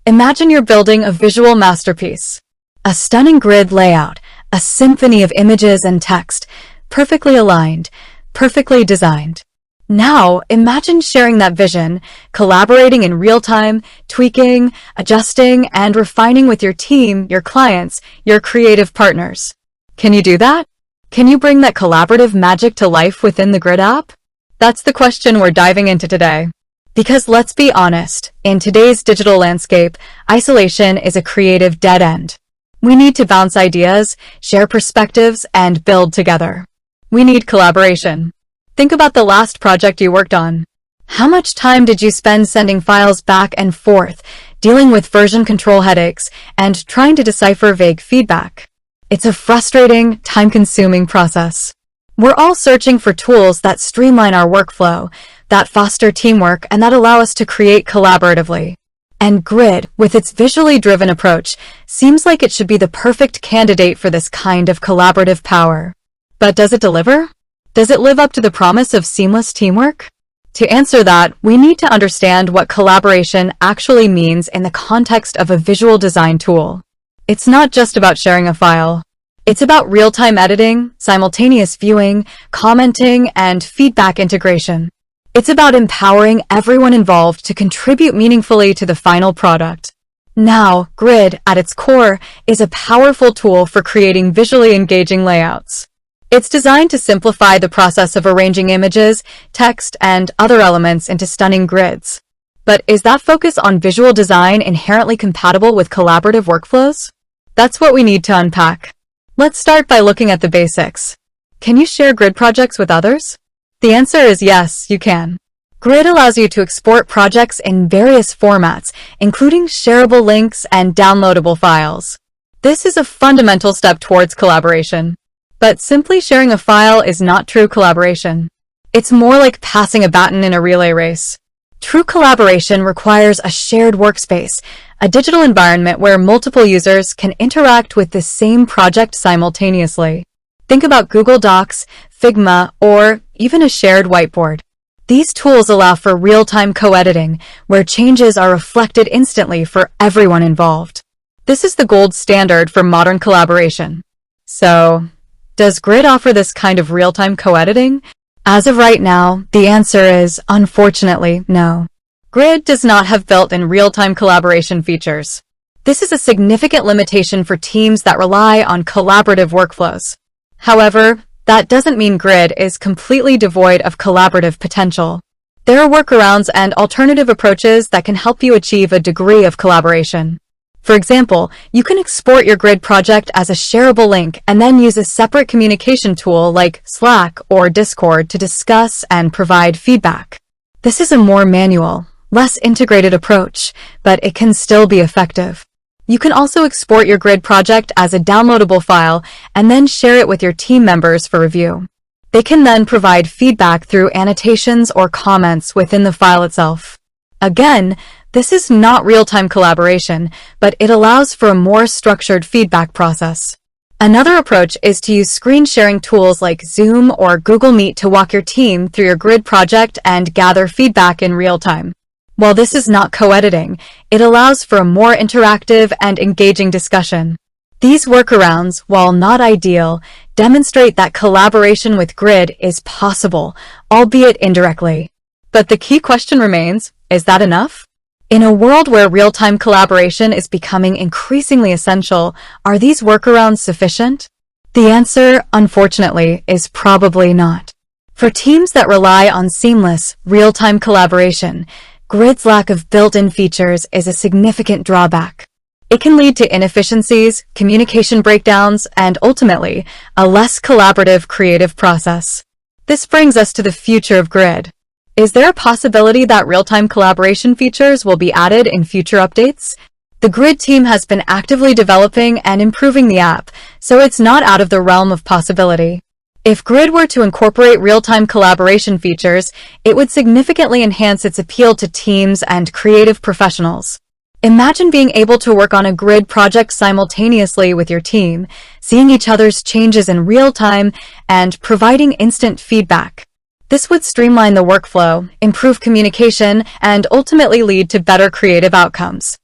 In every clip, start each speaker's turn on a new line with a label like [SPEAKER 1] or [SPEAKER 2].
[SPEAKER 1] Imagine you're building a visual masterpiece. A stunning grid layout, a symphony of images and text, perfectly aligned, perfectly designed. Now, imagine sharing that vision, collaborating in real time, tweaking, adjusting, and refining with your team, your clients, your creative partners. Can you do that? Can you bring that collaborative magic to life within the Grid app? That's the question we're diving into today. Because let's be honest, in today's digital landscape, isolation is a creative dead end. We need to bounce ideas, share perspectives, and build together. We need collaboration. Think about the last project you worked on. How much time did you spend sending files back and forth, dealing with version control headaches, and trying to decipher vague feedback? It's a frustrating, time-consuming process. We're all searching for tools that streamline our workflow, that foster teamwork, and that allow us to create collaboratively. And Grid, with its visually driven approach, seems like it should be the perfect candidate for this kind of collaborative power. But does it deliver? Does it live up to the promise of seamless teamwork? To answer that, we need to understand what collaboration actually means in the context of a visual design tool. It's not just about sharing a file. It's about real-time editing, simultaneous viewing, commenting, and feedback integration. It's about empowering everyone involved to contribute meaningfully to the final product. Now, Grid, at its core, is a powerful tool for creating visually engaging layouts. It's designed to simplify the process of arranging images, text, and other elements into stunning grids. But is that focus on visual design inherently compatible with collaborative workflows? That's what we need to unpack. Let's start by looking at the basics. Can you share Grid projects with others? The answer is yes, you can. Grid allows you to export projects in various formats, including shareable links and downloadable files. This is a fundamental step towards collaboration. But simply sharing a file is not true collaboration. It's more like passing a baton in a relay race. True collaboration requires a shared workspace, a digital environment where multiple users can interact with the same project simultaneously. Think about Google Docs, Figma, or even a shared whiteboard. These tools allow for real-time co-editing, where changes are reflected instantly for everyone involved. This is the gold standard for modern collaboration. So, does Grid offer this kind of real-time co-editing? As of right now, the answer is, unfortunately, no. Grid does not have built-in real-time collaboration features. This is a significant limitation for teams that rely on collaborative workflows. However, that doesn't mean Grid is completely devoid of collaborative potential. There are workarounds and alternative approaches that can help you achieve a degree of collaboration. For example, you can export your Grid project as a shareable link and then use a separate communication tool like Slack or Discord to discuss and provide feedback. This is a more manual, less integrated approach, but it can still be effective. You can also export your Grid project as a downloadable file and then share it with your team members for review. They can then provide feedback through annotations or comments within the file itself. Again, this is not real-time collaboration, but it allows for a more structured feedback process. Another approach is to use screen-sharing tools like Zoom or Google Meet to walk your team through your Grid project and gather feedback in real time. While this is not co-editing, it allows for a more interactive and engaging discussion. These workarounds, while not ideal, demonstrate that collaboration with Grid is possible, albeit indirectly. But the key question remains, is that enough? In a world where real-time collaboration is becoming increasingly essential, are these workarounds sufficient? The answer, unfortunately, is probably not. For teams that rely on seamless, real-time collaboration, Grid's lack of built-in features is a significant drawback. It can lead to inefficiencies, communication breakdowns, and ultimately, a less collaborative creative process. This brings us to the future of Grid. Is there a possibility that real-time collaboration features will be added in future updates? The Grid team has been actively developing and improving the app, so it's not out of the realm of possibility. If Grid were to incorporate real-time collaboration features, it would significantly enhance its appeal to teams and creative professionals. Imagine being able to work on a Grid project simultaneously with your team, seeing each other's changes in real time, and providing instant feedback. This would streamline the workflow, improve communication, and ultimately lead to better creative outcomes.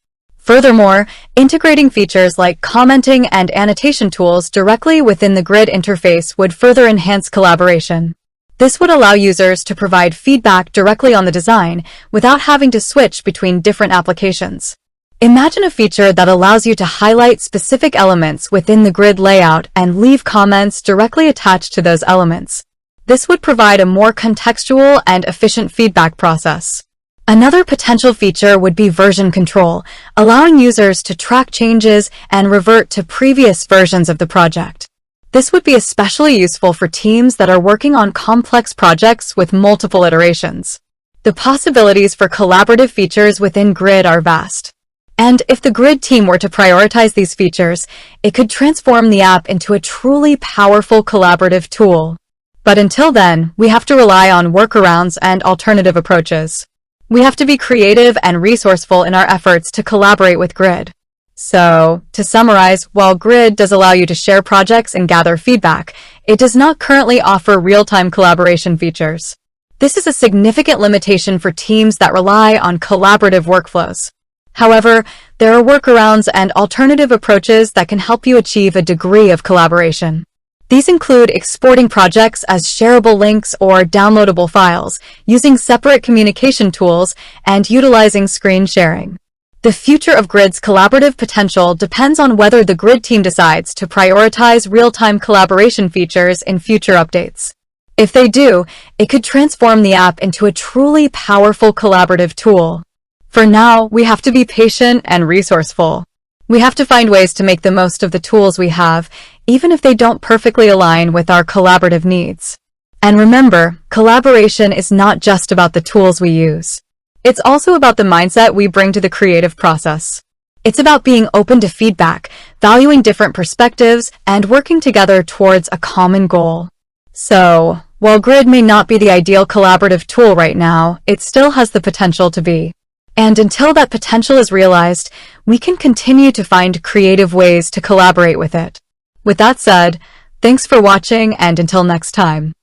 [SPEAKER 1] Furthermore, integrating features like commenting and annotation tools directly within the Grid interface would further enhance collaboration. This would allow users to provide feedback directly on the design without having to switch between different applications. Imagine a feature that allows you to highlight specific elements within the Grid layout and leave comments directly attached to those elements. This would provide a more contextual and efficient feedback process. Another potential feature would be version control, allowing users to track changes and revert to previous versions of the project. This would be especially useful for teams that are working on complex projects with multiple iterations. The possibilities for collaborative features within Grid are vast. And if the Grid team were to prioritize these features, it could transform the app into a truly powerful collaborative tool. But until then, we have to rely on workarounds and alternative approaches. We have to be creative and resourceful in our efforts to collaborate with Grid. So, to summarize, while Grid does allow you to share projects and gather feedback, it does not currently offer real-time collaboration features. This is a significant limitation for teams that rely on collaborative workflows. However, there are workarounds and alternative approaches that can help you achieve a degree of collaboration. These include exporting projects as shareable links or downloadable files, using separate communication tools, and utilizing screen sharing. The future of Grid's collaborative potential depends on whether the Grid team decides to prioritize real-time collaboration features in future updates. If they do, it could transform the app into a truly powerful collaborative tool. For now, we have to be patient and resourceful. We have to find ways to make the most of the tools we have, even if they don't perfectly align with our collaborative needs. And remember, collaboration is not just about the tools we use. It's also about the mindset we bring to the creative process. It's about being open to feedback, valuing different perspectives, and working together towards a common goal. So, while Grid may not be the ideal collaborative tool right now, it still has the potential to be. And until that potential is realized, we can continue to find creative ways to collaborate with it. With that said, thanks for watching, and until next time.